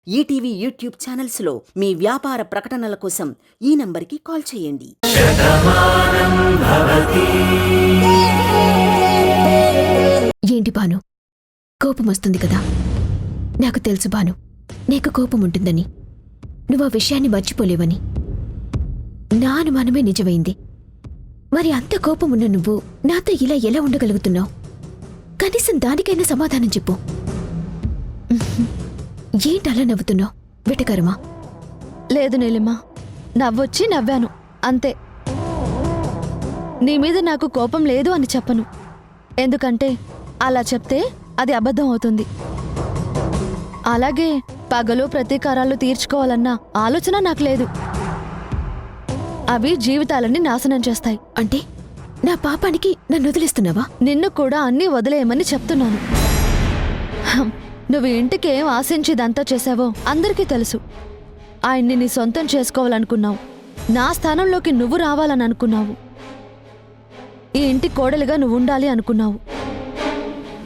ETV YouTube ఛానల్స్లో మీ వ్యాపార ప్రకటనల కోసం ఈ నంబర్కి కాల్ చేయండి. ఏంటి భాను, కోపం వస్తుంది కదా? నాకు తెలుసు భాను, నీకు కోపం ఉంటుందని. నువ్వు ఆ విషయాన్ని మర్చిపోలేవని. నా అనుమానమే నిజమైంది. మరి అంత కోపం ఉన్న నువ్వు నాతో ఇలా ఎలా ఉండగలుగుతున్నావు? కనీసం దానికైనా సమాధానం చెప్పు. ఏంటలా నవ్వుతున్నావు? వెటకరమా? లేదు నీలిమా, నవ్వొచ్చి నవ్వాను అంతే. నీ మీద నాకు కోపం లేదు అని చెప్పను, ఎందుకంటే అలా చెప్తే అది అబద్ధం అవుతుంది. అలాగే పగలు ప్రతీకారాలు తీర్చుకోవాలన్న ఆలోచన నాకు లేదు. అవి జీవితాలని నాశనం చేస్తాయి. అంటే నా పాపానికి నన్ను వదిలేస్తున్నావా? నిన్ను కూడా అన్నీ వదిలేయమని చెప్తున్నాను. నువ్వు ఇంటికి ఏం ఆశించిదంతా చేశావో అందరికీ తెలుసు. ఆయన్ని నీ సొంతం చేసుకోవాలనుకున్నావు. నా స్థానంలోకి నువ్వు రావాలని అనుకున్నావు. ఈ ఇంటి కోడలిగా నువ్వు ఉండాలి అనుకున్నావు.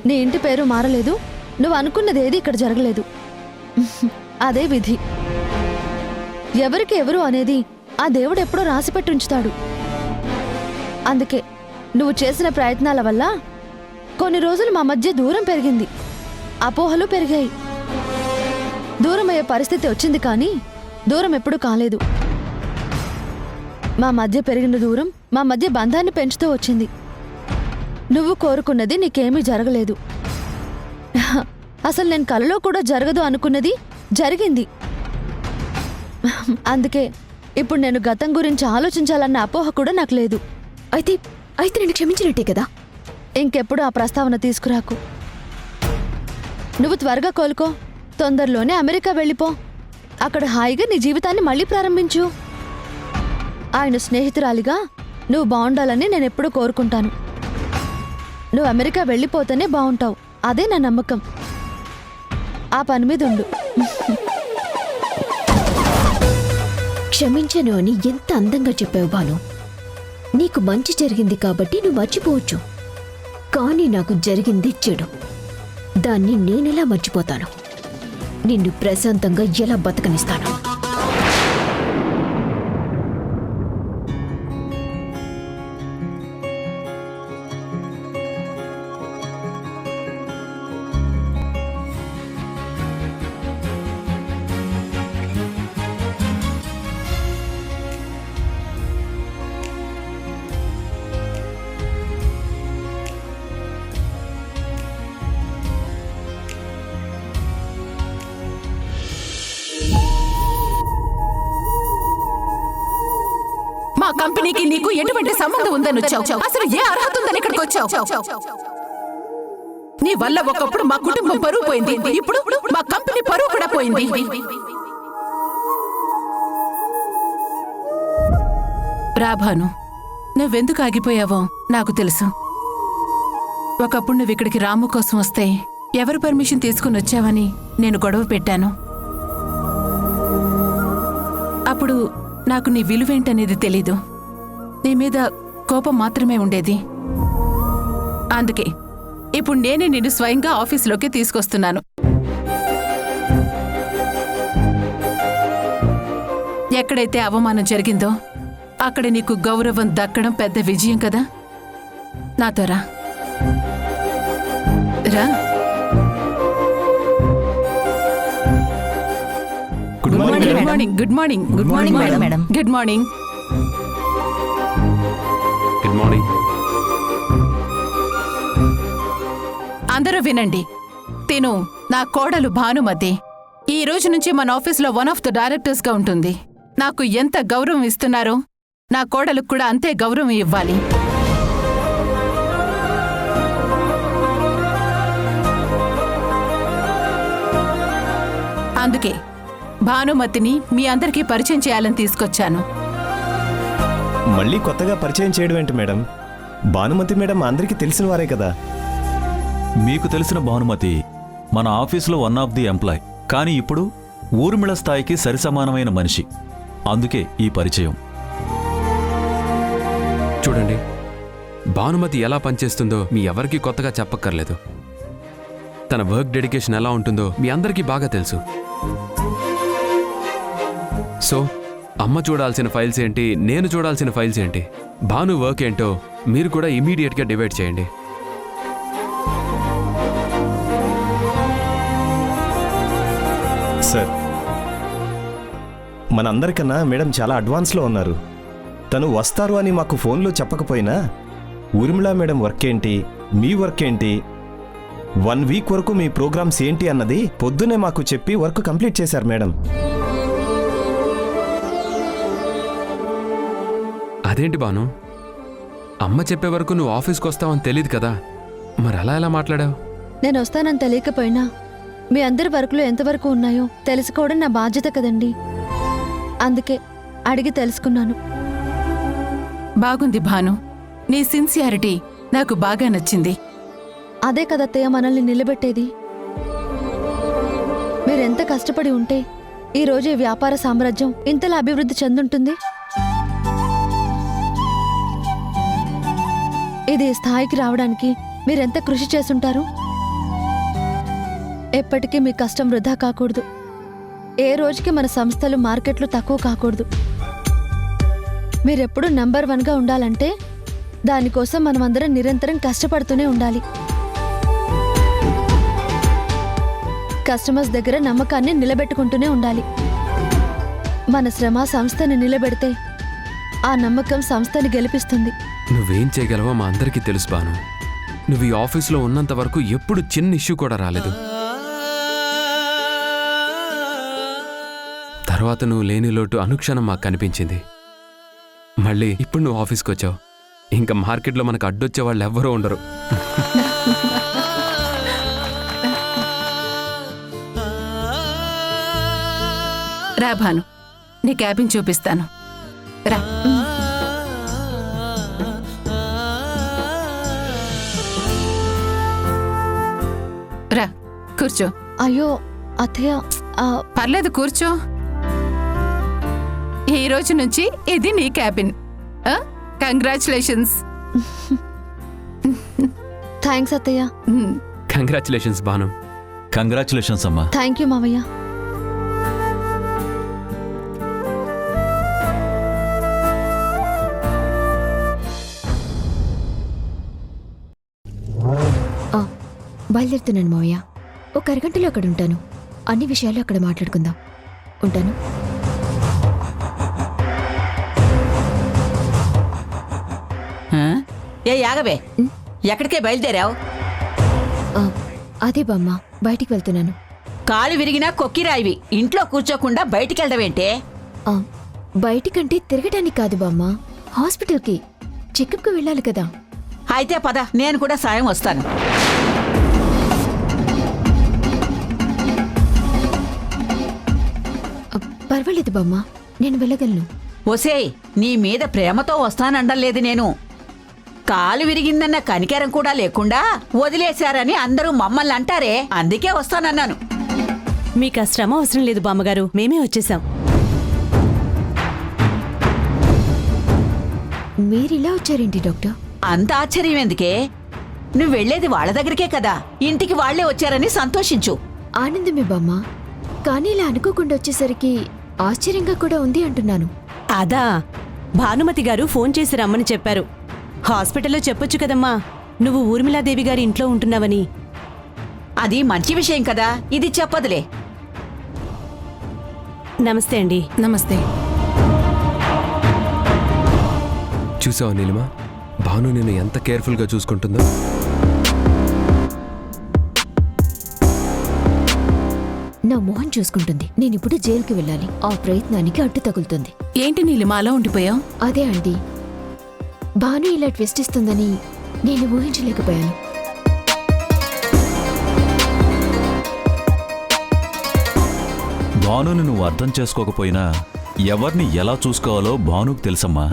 నీ ఇంటి పేరు మారలేదు. నువ్వు అనుకున్నది ఏది ఇక్కడ జరగలేదు. అదే విధి. ఎవరికి ఎవరు అనేది ఆ దేవుడెప్పుడో రాసిపెట్టుంచుతాడు. అందుకే నువ్వు చేసిన ప్రయత్నాల వల్ల కొన్ని రోజులు మా మధ్య దూరం పెరిగింది, అపోహలు పెరిగాయి. దూరమయ్యే పరిస్థితి వచ్చింది, కానీ దూరం ఎప్పుడూ కాలేదు. మా మధ్య పెరిగిన దూరం మా మధ్య బంధాన్ని పెంచుతూ వచ్చింది. నువ్వు కోరుకున్నది నీకేమీ జరగలేదు. అసలు నేను కలలో కూడా జరగదు అనుకున్నది జరిగింది. అందుకే ఇప్పుడు నేను గతం గురించి ఆలోచించాలన్న అపోహ కూడా నాకు లేదు. అయితే నేను క్షమించినట్టే కదా? ఇంకెప్పుడు ఆ ప్రస్తావన తీసుకురాకు. నువ్వు త్వరగా కోలుకో. తొందరలోనే అమెరికా వెళ్ళిపో. అక్కడ హాయిగా నీ జీవితాన్ని మళ్ళీ ప్రారంభించు. ఆయన స్నేహితురాలిగా నువ్వు బాగుండాలని నేను ఎప్పుడూ కోరుకుంటాను. నువ్వు అమెరికా వెళ్ళిపోతేనే బాగుంటావు, అదే నా నమ్మకం. ఆ పని మీద ఉండు. క్షమించను అని ఎంత అందంగా చెప్పావు భాను. నీకు మంచి జరిగింది కాబట్టి నువ్వు మర్చిపోవచ్చు, కానీ నాకు జరిగింది చెడు. దాన్ని నేనెలా మర్చిపోతాను? నిన్ను ప్రశాంతంగా ఎలా బతకనిస్తాను? మా కంపెనీకి నీకు ఎటువంటి సంబంధం ఉందని వచ్చావు? అసలు ఏ అర్హత ఉందని ఇక్కడికి వచ్చావు? నీ వల్ల ఒకప్పుడు మా కుటుంబం పరువు పోయింది, ఇప్పుడు మా కంపెనీ పరువు కూడా పోయింది. రాభాను, నువ్వెందుకు ఆగిపోయావో నాకు తెలుసు. ఒకప్పుడు నువ్వు ఇక్కడికి రాము కోసం వస్తే ఎవరు పర్మిషన్ తీసుకుని వచ్చావని నేను గొడవ పెట్టాను. అప్పుడు నాకు నీ విలువేంటనేది తెలీదు. నీ మీద కోపం మాత్రమే ఉండేది. అందుకే ఇప్పుడు నేనే నిన్ను స్వయంగా ఆఫీసులోకి తీసుకొస్తున్నాను. ఎక్కడైతే అవమానం జరిగిందో అక్కడ నీకు గౌరవం దక్కడం పెద్ద విజయం కదా. నాతో రా. Good morning. Good morning. Good morning madam. Good morning. Good morning. అందరూ వినండి. తిను నా కోడలు భానుమతి. ఈ రోజు నుంచి మన ఆఫీస్లో వన్ ఆఫ్ ద డైరెక్టర్స్ గా ఉంటుంది. నాకు ఎంత గౌరవం ఇస్తున్నారో నా కోడలకు కూడా అంతే గౌరవం ఇవ్వాలి. అందుకే భానుమతిని మీ అందరికీ పరిచయం చేయాలని తీసుకొచ్చాను. మళ్ళీ కొత్తగా పరిచయం చేయడం ఏంటి మేడం? భానుమతి మేడం అందరికీ తెలిసిన వారే కదా. మీకు తెలిసిన భానుమతి మన ఆఫీసులో వన్ ఆఫ్ ది ఎంప్లాయ్, కానీ ఇప్పుడు ఊర్మిళ స్థాయికి సరిసమానమైన మనిషి. అందుకే ఈ పరిచయం. చూడండి, భానుమతి ఎలా పనిచేస్తుందో మీ ఎవరికీ కొత్తగా చెప్పక్కర్లేదు. తన వర్క్ డెడికేషన్ ఎలా ఉంటుందో మీ అందరికీ బాగా తెలుసు. సో అమ్మ చూడాల్సిన ఫైల్స్ ఏంటి, నేను చూడాల్సిన ఫైల్స్ ఏంటి, భాను వర్క్ ఏంటో మీరు కూడా ఇమీడియట్గా డివైడ్ చేయండి. సార్, మనందరికన్నా మేడం చాలా అడ్వాన్స్లో ఉన్నారు. తను వస్తారు అని మాకు ఫోన్లో చెప్పకపోయినా ఊర్మిళ మేడం వర్క్ ఏంటి, మీ వర్క్ ఏంటి, 1 వీక్ వరకు మీ ప్రోగ్రామ్స్ ఏంటి అన్నది పొద్దునే మాకు చెప్పి వర్క్ కంప్లీట్ చేశారు మేడం. అదేంటి భాను, అమ్మ చెప్పే వరకు నువ్వు ఆఫీస్కి వస్తావని తెలియదు కదా, మరి అలా ఎలా మాట్లాడావు? నేను వస్తానని తెలియకపోయినా మీ అందరి వర్క్లు ఎంతవరకు ఉన్నాయో తెలుసుకోవడం నా బాధ్యత కదండి. అందుకే అడిగి తెలుసుకున్నాను. బాగుంది భాను, నీ సిన్సియారిటీ నాకు బాగా నచ్చింది. అదే కదత్తయ్య మనల్ని నిలబెట్టేది. మీరెంత కష్టపడి ఉంటే ఈరోజు ఈ వ్యాపార సామ్రాజ్యం ఇంతలా అభివృద్ధి చెందుంటుంది. ఇది ఈ స్థాయికి రావడానికి మీరెంత కృషి చేసుంటారు. ఎప్పటికీ మీ కష్టం వృధా కాకూడదు. ఏ రోజుకి మన సంస్థలు మార్కెట్లు తక్కువ కాకూడదు. మీరెప్పుడు నంబర్ 1గా ఉండాలంటే దానికోసం మనమందరం నిరంతరం కష్టపడుతూనే ఉండాలి. కస్టమర్స్ దగ్గర నమ్మకాన్ని నిలబెట్టుకుంటూనే ఉండాలి. మన శ్రమ సంస్థని నిలబెడితే ఆ నమ్మకం సంస్థని గెలిపిస్తుంది. నువ్వేం చేయగలవో మా అందరికీ తెలుసు భాను. నువ్వు ఈ ఆఫీస్లో ఉన్నంత వరకు ఎప్పుడు చిన్న ఇష్యూ కూడా రాలేదు. తర్వాత నువ్వు లేని లోటు అనుక్షణం మాకు కనిపించింది. మళ్ళీ ఇప్పుడు నువ్వు ఆఫీస్కి వచ్చావు. ఇంకా మార్కెట్లో మనకు అడ్డొచ్చే వాళ్ళు ఎవ్వరూ ఉండరు. రా భాను, నీ క్యాబిన్ చూపిస్తాను. రా. రా, కూర్చో. అయ్యో అత్తయ్య, పర్లేదు, కూర్చో. ఈ రోజు నుంచి ఇది నీ క్యాబిన్. కంగ్రాచులేషన్స్. థ్యాంక్స్ అత్తయ్య. కంగ్రాచులేషన్స్ భాను. కంగ్రాచులేషన్స్ అమ్మా. థ్యాంక్ యూ మావయ్య. బయలుదేరుతున్నాను మావయ్య. ఒక అరగంటలో అక్కడ ఉంటాను. అన్ని విషయాలు అక్కడ మాట్లాడుకుందాం. ఉంటాను. ఏ యాగవే, ఎక్కడికే బయలుదేరావు? అదే బామ్మ, బయటికి వెళ్తున్నాను. కాలు విరిగినా కొక్కిరాయివి, ఇంట్లో కూర్చోకుండా బయటికెళ్ళడమేంటే? బయటికంటే తిరగడానికి కాదు బామ్మ, హాస్పిటల్కి చెకప్కి వెళ్ళాలి కదా. అయితే పద, నేను కూడా సాయం వస్తాను. పర్వాలేదు బామ్మ, నేను వెళ్ళగలను. ఒసేయ్, నీ మీద ప్రేమతో వస్తానండలేదు నేను. కాలు విరిగిందన్న కనికరం కూడా లేకుండా వదిలేశారని అందరూ మమ్మల్ని అంటారే, అందుకే వస్తానన్నాను. మీకు ఆ శ్రమ అవసరం లేదు బామ్మగారు, మేమే వచ్చేసాం. మీరిలా వచ్చారేంటి డాక్టర్? అంత ఆశ్చర్యం ఎందుకే? నువ్వు వెళ్లేది వాళ్ళ దగ్గరికే కదా, ఇంటికి వాళ్లే వచ్చారని సంతోషించు. ఆనందమే బామ్మ, కానీ ఇలా అనుకోకుండా వచ్చేసరికి ఆశ్చర్యంగా కూడా ఉంది అంటున్నాను. అదా, భానుమతి గారు ఫోన్ చేసి రమ్మని చెప్పారు. హాస్పిటల్లో చెప్పొచ్చు కదమ్మా నువ్వు ఊర్మిళాదేవి గారి ఇంట్లో ఉంటున్నావని. అది మంచి విషయం కదా, ఇది చెప్పదులే. నమస్తే అండి. నమస్తే. చూసావా నీలిమా, భాను నేను ఎంత కేర్ఫుల్గా చూసుకుంటుందో. నా మోహన్ చూసుకుంటుంది. నేనిప్పుడు జైలుకి వెళ్ళాలి. ఆ ప్రయత్నానికి అడ్డు తగులుతుంది. ఏంటి నీలిమా అలా ఉండిపోయావు? అదే అండి, భాను ఇలా ట్విస్ట్ ఇస్తుందని నేను ఊహించలేకపోయాను. భానుని నువ్వు అర్థం చేసుకోకపోయినా ఎవరిని ఎలా చూసుకోవాలో భానుకు తెలుసమ్మా.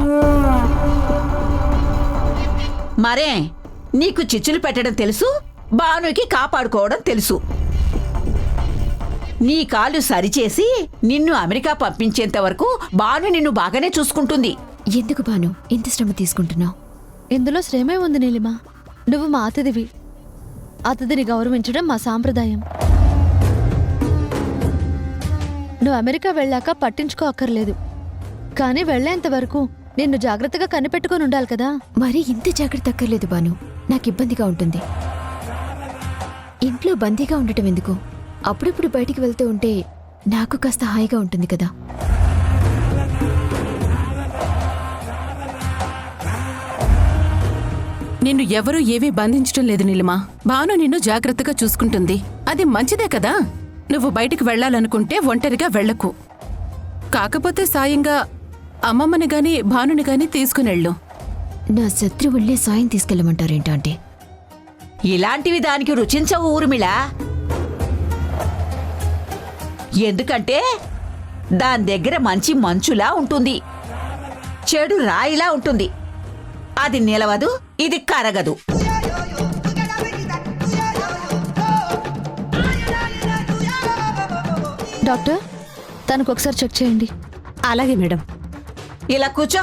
మరే, నీకు చిచ్చులు పెట్టడం తెలుసు, భానుకి కాపాడుకోవడం తెలుసు. నీ కాలు సరిచేసి నిన్ను అమెరికా పంపించేంత వరకు భాను నిన్ను బాగానే చూసుకుంటుంది. ఎందుకు భాను ఇంత శ్రమ తీసుకుంటున్నావు? ఇందులో శ్రమే ఉంది నీలిమా. నువ్వు మా అతిథివి. అతిథిని గౌరవించడం మా సాంప్రదాయం. నువ్వు అమెరికా వెళ్ళాక పట్టించుకో అక్కర్లేదు. కానీ వెళ్ళేంత వరకు నిన్ను జాగ్రత్తగా కనిపెట్టుకుని ఉండాలి కదా. మరి ఇంత జాగ్రత్త అక్కర్లేదు బాను, నాకు ఇబ్బందిగా ఉంటుంది. ఇంట్లో బందీగా ఉండటం ఎందుకు? అప్పుడప్పుడు బయటికి వెళ్తూ ఉంటే నాకు కాస్త హాయిగా ఉంటుంది కదా. నిన్ను ఎవరూ ఏమీ బంధించటం లేదు నీలిమా. భాను నిన్ను జాగ్రత్తగా చూసుకుంటుంది. అది మంచిదే కదా. నువ్వు బయటికి వెళ్ళాలనుకుంటే ఒంటరిగా వెళ్ళకు. కాకపోతే సాయంగా అమ్మమ్మని గాని భానుని గాని తీసుకునెళ్ళు. నా శత్రువుల్నే సాయం తీసుకెళ్ళమంటారేంటంటే? ఇలాంటివి దానికి రుచించవు ఊర్మిళ. ఎందుకంటే దాని దగ్గర మంచి మంచులా ఉంటుంది, చెడు రాయిలా ఉంటుంది. అది నిలవదు, ఇది కరగదు. డాక్టర్, తనకు ఒకసారి చెక్ చేయండి. అలాగే మేడం. ఇలా కూర్చో.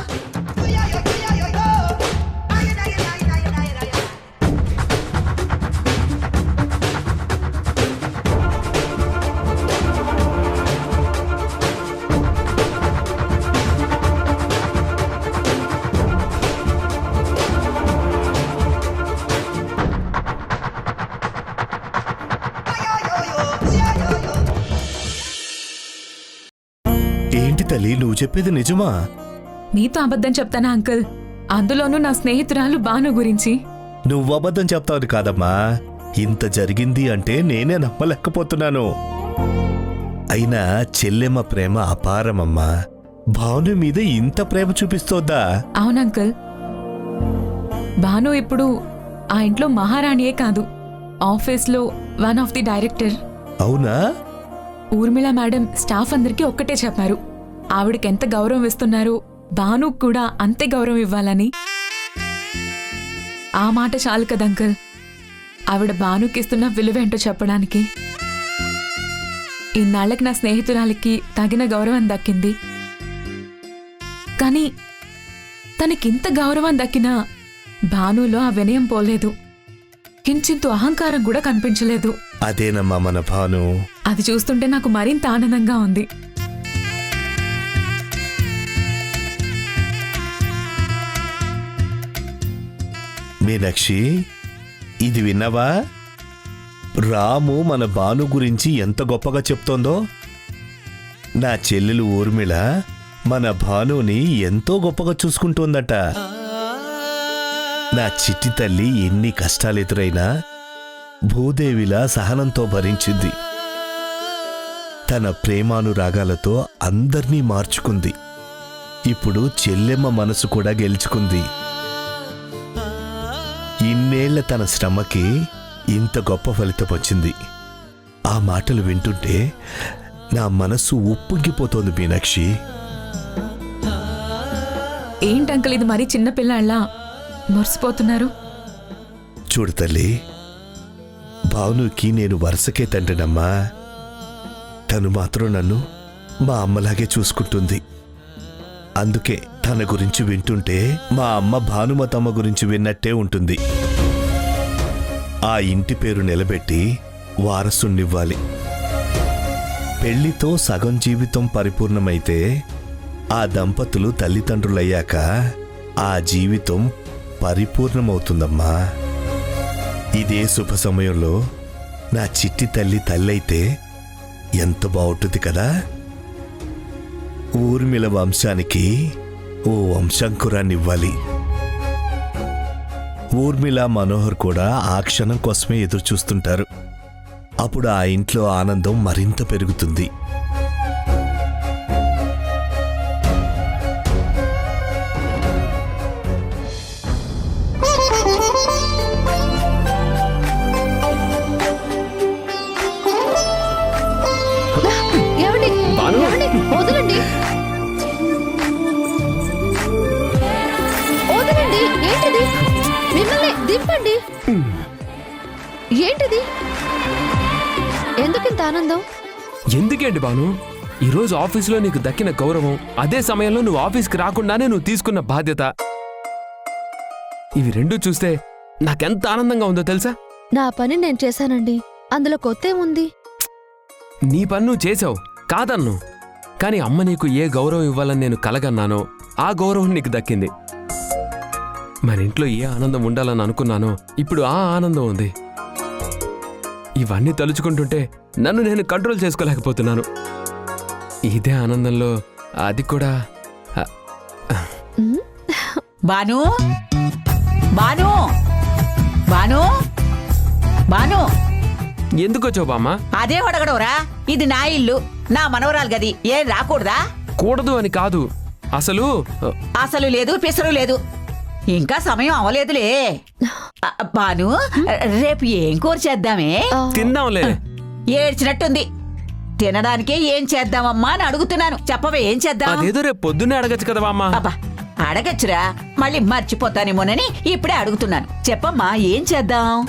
ఏంటి తల్లి, నువ్వు చెప్పేది నిజమా? నీతో అబద్ధం చెప్తానా అంకుల్? అందులోనూ నా స్నేహితురాలు భాను గురించి. నువ్వు అబద్ధం చెప్తావు కాదమ్మా. ఇంత జరిగింది అంటే నేనే నమ్మలేకపోతున్నాను. అయినా చెల్లెమ్మ ప్రేమ అపారమమ్మా. భాను మీద ఇంత ప్రేమ చూపిస్తోద్దా? అవునంకుల్, భాను ఇప్పుడు ఆ ఇంట్లో మహారాణియే కాదు, ఆఫీస్లో వన్ ఆఫ్ ది డైరెక్టర్. అవునా? ఊర్మిళ మేడం స్టాఫ్ అందరికీ ఒక్కటే చెప్పారు, ఆవిడకి ఎంత గౌరవం ఇస్తున్నారు భానుకు కూడా అంతే గౌరవం ఇవ్వాలని. ఆ మాట చాలు కదా అంకుల్, ఆవిడ భానుకిస్తున్న విలువేంటో చెప్పడానికి. ఇన్నాళ్లకి నా స్నేహితురాలికి తగిన గౌరవం దక్కింది. కానీ తనకింత గౌరవం దక్కినా భానులో ఆ వినయం పోలేదు, కించింతు అహంకారం కూడా కనిపించలేదు. అదేనమ్మా మన భాను. అది చూస్తుంటే నాకు మరింత ఆనందంగా ఉంది. మీనాక్షి, ఇది విన్నావా? రాము మన భాను గురించి ఎంత గొప్పగా చెప్తోందో. నా చెల్లెలు ఊర్మిళ మన భానుని ఎంతో గొప్పగా చూసుకుంటోందట. నా చిట్టి తల్లి ఎన్ని కష్టాలెదురైనా భూదేవిలా సహనంతో భరించింది. తన ప్రేమానురాగాలతో అందర్నీ మార్చుకుంది. ఇప్పుడు చెల్లెమ్మ మనసు కూడా గెలుచుకుంది. ఇన్నేళ్ల తన శ్రమకి ఇంత గొప్ప ఫలితం వచ్చింది. ఆ మాటలు వింటుంటే నా మనస్సు ఉప్పొంగిపోతోంది మీనాక్షి. ఏంటంకల్ ఇది మరీ చిన్నపిల్లాళ్ళ మురిసిపోతున్నారు? చూడు తల్లి, భానుకి నేను వరుసకే తండ్రినమ్మా. తను మాత్రం నన్ను మా అమ్మలాగే చూసుకుంటుంది. అందుకే తన గురించి వింటుంటే మా అమ్మ భానుమతమ్మ గురించి విన్నట్టే ఉంటుంది. ఆ ఇంటి పేరు నిలబెట్టి వారసునివ్వాలి. పెళ్లితో సగం జీవితం పరిపూర్ణమైతే ఆ దంపతులు తల్లిదండ్రులయ్యాక ఆ జీవితం పరిపూర్ణమవుతుందమ్మా. ఇదే శుభ సమయంలో నా చిట్టి తల్లి తల్లైతే ఎంత బాగుంటుంది కదా. ఊర్మిళ వంశానికి ఓ వంశాంకురాన్నివ్వాలి. ఊర్మిళ మనోహర్ కూడా ఆ క్షణం కోసమే ఎదురు చూస్తుంటారు. అప్పుడు ఆ ఇంట్లో ఆనందం మరింత పెరుగుతుంది. ఏమండి? ఏమండి? వదలండి, వదలండి. ఏంటిది? మిమ్మల్ని దింపండి. ఏంటిది? ఎందుకింత ఆనందం? ఎందుకేంటి భాను? ఈరోజు ఆఫీసులో నీకు దక్కిన గౌరవం, అదే సమయంలో నువ్వు ఆఫీస్కి రాకుండానే నువ్వు తీసుకున్న బాధ్యత, ఇవి రెండూ చూస్తే నాకెంత ఆనందంగా ఉందో తెలుసా? నా పని నేను చేశానండి, అందులో కొత్తేముంది? నీ పని నువ్వు చేసావు, కాదన్ను. కానీ అమ్మ నీకు ఏ గౌరవం ఇవ్వాలని నేను కలగన్నానో ఆ గౌరవం నీకు దక్కింది. మన ఇంట్లో ఏ ఆనందం ఉండాలని అనుకున్నానో ఇప్పుడు ఆ ఆనందం ఉంది. ఇవన్నీ తలుచుకుంటుంటే నన్ను నేను కంట్రోల్ చేసుకోలేకపోతున్నాను. ఇదే ఆనందంలో అది కూడా బాను బాను బాను బాను ఎందుకొచ్చావు బామ్మ? అదే అడగడవురా, ఇది నా ఇల్లు, నా మనవరాలు గది, ఏం రాకూడదా? కూడదు అని కాదు, అసలు అసలు లేదు, పిసరు లేదు. ఇంకా సమయం అవలేదులే. బాను, రేపు ఏం కూర చేద్దామే? తిందాంలే. ఏడ్చినట్టుంది. తినడానికే ఏం చేద్దామమ్మా అని అడుగుతున్నాను. చెప్పవే, ఏం చేద్దాం? అదేదో రేపు పొద్దున్నే అడగచ్చు కదా బామ్మ. అబ్బా, అడగచ్చురా, మళ్ళీ మర్చిపోతానేమోనని ఇప్పుడే అడుగుతున్నాను. చెప్పమ్మా, ఏం చేద్దాం?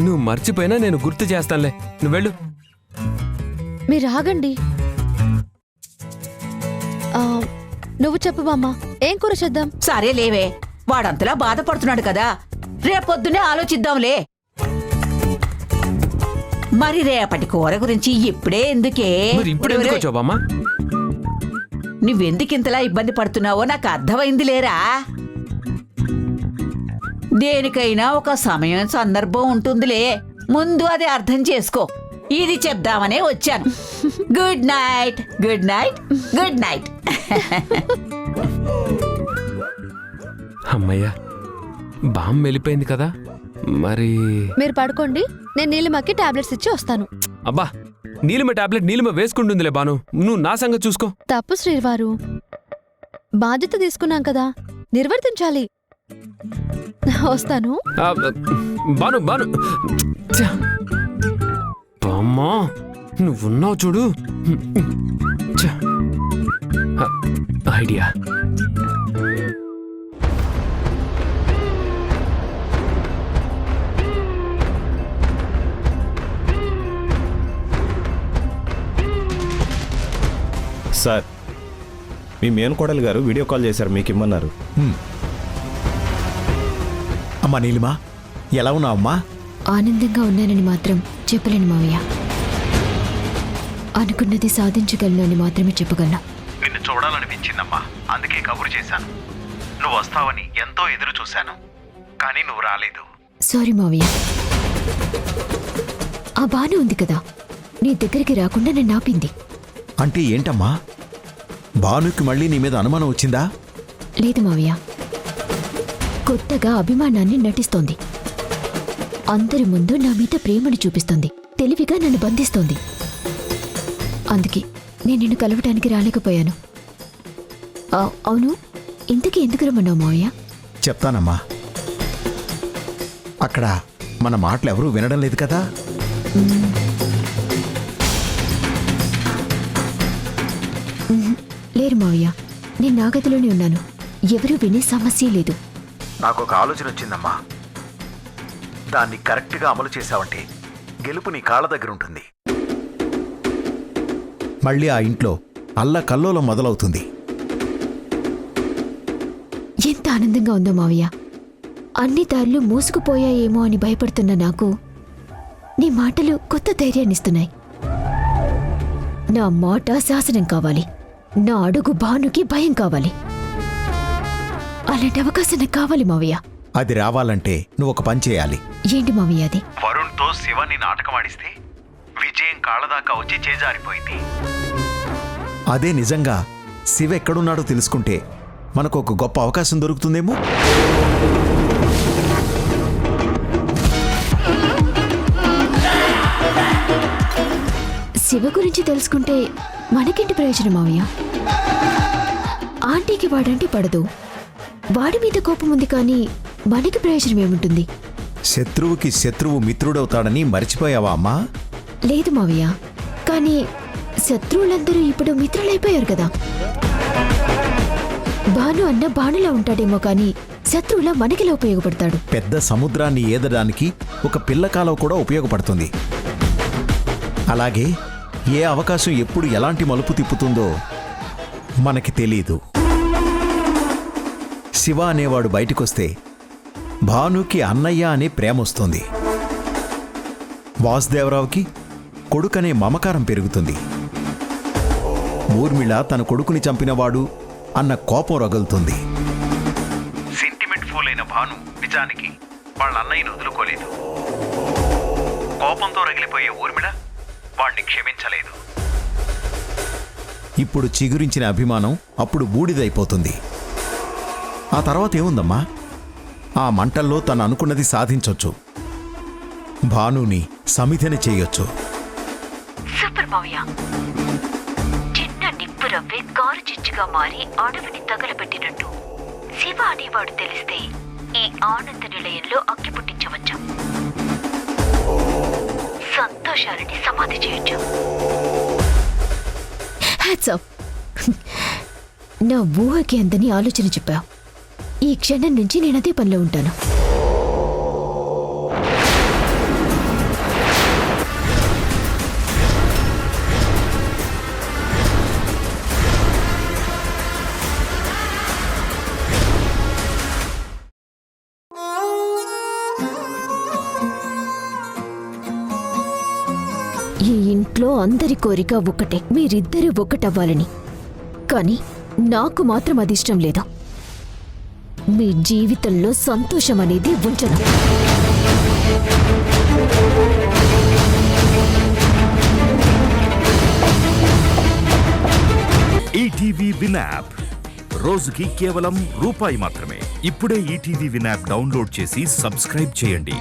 నువ్వు మర్చిపోయినా నేను గుర్తు చేస్తానులే, నువ్వు వెళ్ళు. మీరు ఆగండి. నువ్వు చెప్పు బామ్మ, ఏం కూర చేద్దాం? సరే లేవే, వాడంతలా బాధపడుతున్నాడు కదా, రేపొద్దునే ఆలోచిద్దాంలే. మరి రేపటి కూర గురించి ఇప్పుడే ఎందుకే? మరి ఇప్పుడు ఎందుకు వచ్చావు బామ్మ? నువ్వెందుకింతలా ఇబ్బంది పడుతున్నావో నాకు అర్థమైంది లేరా. దేనికైనా ఒక సమయం, సందర్భం ఉంటుందిలే. ముందు అది అర్థం చేసుకో. ఇది చెప్దామనే వచ్చాను. Good night, good night, good night. అమ్మయ్యా, బామ్మ వెళ్ళిపోయింది కదా. మరి మీరు పడుకోండి, నేను నీలిమకి టాబ్లెట్స్ ఇచ్చి వస్తాను. అబ్బా, నీలిమ టాబ్లెట్ నీలిమ వేసుకుంటుందిలే బాను, నువ్వు నా సంగతి చూసుకో. తప్పు శ్రీవారు, బాధ్యత తీసుకున్నాం కదా, నిర్వర్తించాలి. వస్తాను. బాను బాను ఛ! బామ్మా, నువ్వున్నావు చూడు. ఛ! ఐడియా. సార్, మీ మేనకోడలు గారు వీడియో కాల్ చేశారు, మీకు ఇమ్మన్నారు. అమ్మా నీలిమా, ఎలా ఉన్నావు అమ్మా? ఆనందంగా ఉన్నానని మాత్రం చెప్పలేను మావయ్య. అనుకున్నది సాధించగలను అని మాత్రమే చెప్పగలను. నిన్ను చూడాలనిపించిందమ్మా, అందుకే కబురు చేశాను. నువ్వు వస్తావని ఎంతో ఎదురు చూశాను, కానీ నువ్వు రాలేదు. సారీ మావయ్య. ఆ బాను ఉంది కదా, నీ దగ్గరికి రాకుండా నన్ను ఆపింది. అంటే ఏంటమ్మా? భానుకి మళ్ళీ నీ మీద అనుమానం వచ్చిందా? లేదు మావయ్య, కొత్తగా అభిమానాన్ని నటిస్తోంది. అందరి ముందు నా మీద ప్రేమను చూపిస్తోంది. తెలివిగా నన్ను బంధిస్తోంది. అందుకే నేను నిన్ను కలవటానికి రాలేకపోయాను. అవును, ఇంతకీ ఎందుకు రమ్మన్నావు మావయ్య? చెప్తానమ్మా. అక్కడ మన మాటలు ఎవరూ వినడం లేదు కదా. లేరు మావయ్య, నేను నా గదిలోనే ఉన్నాను. ఎవరూ వినే సమస్య లేదు. నాకు ఒక ఆలోచన వచ్చిందమ్మా. దాన్ని కరెక్ట్గా అమలు చేశావంటే గెలుపు నీ కాళ్ళ దగ్గర ఉంటుంది. మళ్ళీ ఆ ఇంట్లో అల్లకల్లోలం మొదలవుతుంది. ఎంత ఆనందంగా ఉందో మావయ్య. అన్ని దారులు మూసుకుపోయాయేమో అని భయపడుతున్న నాకు నీ మాటలు కొత్త ధైర్యాన్నిస్తున్నాయి. నా మాట శాసనం కావాలి, నా అడుగు భానుకి భయం కావాలి. అలాంటి అవకాశం నాకు కావాలి మావయ్య. అది రావాలంటే నువ్వు ఒక పని చేయాలి. ఏంటి మావయ్య అది? వరుణ్తో శివాని నాటకం ఆడిస్తే విజయం కాళ్ళదాకా వచ్చి చేజారిపోయింది. అదే నిజంగా శివ ఎక్కడున్నాడో తెలుసుకుంటే మనకు ఒక గొప్ప అవకాశం దొరుకుతుందేమో. శివ గురించి తెలుసుకుంటే మనకేంటి ప్రయోజనం మావయ్య? ఆంటీకి వాడంటే పడదు, వాడి మీద కోపం ఉంది, కానీ మనకి ప్రయోజనం ఏముంటుంది? శత్రువుకి శత్రువు మిత్రుడవుతాడని మర్చిపోయావా అమ్మా? లేదు మావయ్య, కానీ శత్రువులందరూ ఇప్పుడు మిత్రులైపోయారు కదా. భాను అన్న బాణులా ఉంటాడేమో, కానీ శత్రువులా మనకిలా ఉపయోగపడతాడు. పెద్ద సముద్రాన్ని ఈదడానికి ఒక పిల్లకాలం కూడా ఉపయోగపడుతుంది. అలాగే ఏ అవకాశం ఎప్పుడు ఎలాంటి మలుపు తిప్పుతుందో మనకి తెలీదు. శివ అనేవాడు బయటికొస్తే భానుకి అన్నయ్య అనే ప్రేమ వస్తుంది. వాసుదేవరావుకి కొడుకనే మమకారం పెరుగుతుంది. ఊర్మిళ తన కొడుకుని చంపినవాడు అన్న కోపం రగులుతుంది. సెంటిమెంట్ ఫూల్ అయిన భాను నిజానికి వాళ్ళ అన్నయ్యను వదులుకోలేదు. కోపంతో రగిలిపోయే ఊర్మిళ వాణ్ణి క్షమించలేదు. ఇప్పుడు చిగురించిన అభిమానం అప్పుడు బూడిదైపోతుంది. ఆ తర్వాత ఏముందమ్మా? ఆ మంటల్లో తను అనుకున్నది సాధించొచ్చు. భానుని సమిధని చేయొచ్చు. సూపర్ మావయ్య. చిన్న నిప్పు రవ్వే కారు చిచ్చుగా మారి అడవిని తగలబెట్టినట్టు శివ అనేవాడు తెలిస్తే ఈ ఆనంద నిలయంలో అగ్గి పుట్టించవచ్చు. సంతోషాలని సమాధి చేయొచ్చు. నా ఊహకి అందని ఆలోచన చెప్పావు. ఈ క్షణం నుంచి నేను అదే పనిలో ఉంటాను. ఈ ఇంట్లో అందరి కోరిక ఒకటే, మీరిద్దరూ ఒకటవ్వాలని. కానీ నాకు మాత్రం అది ఇష్టం లేదు. మీ జీవితంలో సంతోషం అనేది ఉంచను. ఈటీవీ విన్ యాప్ రోజుకి కేవలం రూపాయి మాత్రమే. ఇప్పుడే ఈటీవీ విన్ యాప్ డౌన్లోడ్ చేసి సబ్స్క్రైబ్ చేయండి.